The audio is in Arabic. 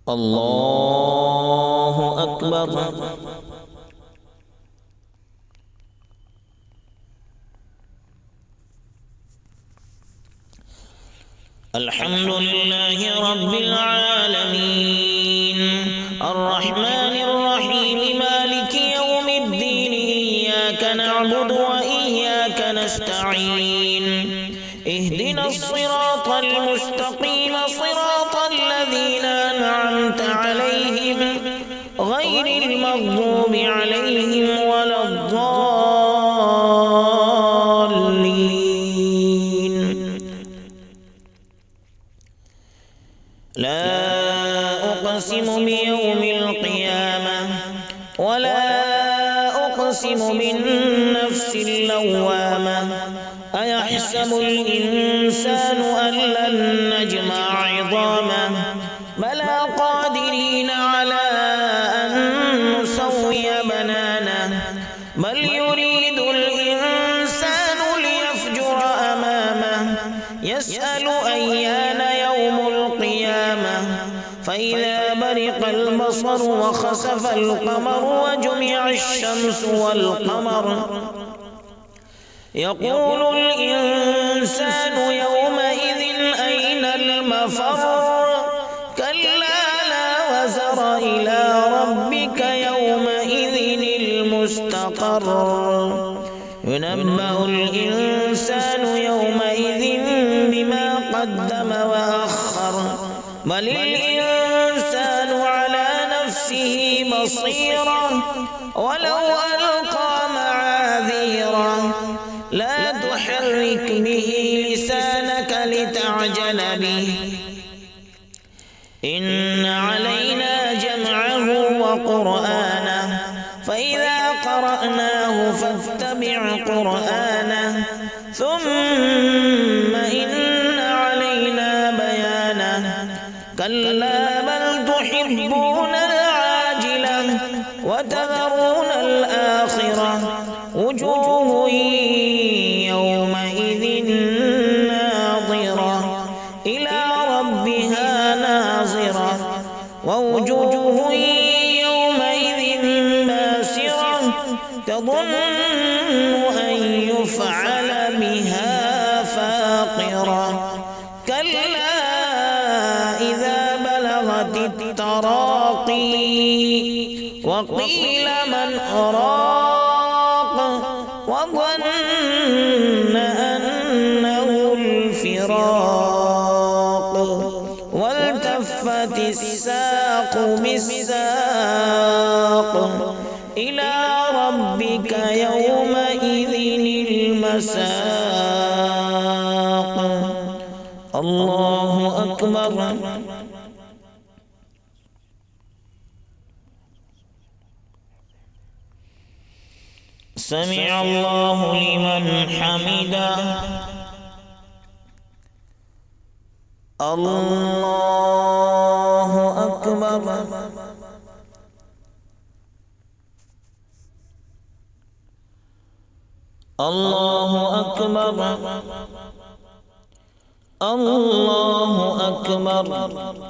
الله أكبر. الحمد لله رب العالمين الرحمن الرحيم مالك يوم الدين إياك نعبد وإياك نستعين اهدنا الصراط المستقيم صراط الذين أنعمت عليهم غير المغضوب عليهم ولا الضالين. لا أقسم بيوم القيامة ولا أقسم بالنفس اللوامة أيحسب الإنسان أن لن نجمع عظامه بلى قادرين على أن نسوي بنانه بل يريد الإنسان ليفجر أمامه يسأل أيان يوم القيامة فإذا برق البصر وخسف القمر وجمع الشمس والقمر يقول الإنسان يومئذ أين المفر كلا لا وزر إلى ربك يومئذ المستقر ينبأ الإنسان يومئذ بما قدم وأخر بل الإنسان على نفسه بصيرة ولو ألقى معاذيره لا تحرك به لسانك لتعجل به إن علينا جمعه وقرآنه فإذا قرأناه فاتبع قرآنه ثم إن علينا بيانه كلا بل تحبون العاجلة وتذرون الآخرة وجوه يومئذ ناظرة إلى ربها ناظرة ووجوه يومئذ باسرة تظن أن يفعل بها فاقرة كلا إذا بلغت التراقي وقيل من راق وظن أنه الفراق والتفت الساق بالساق إلى ربك يومئذ المساق. الله أكبر. سمع الله لمن حمده. الله أكبر. الله أكبر. الله أكبر.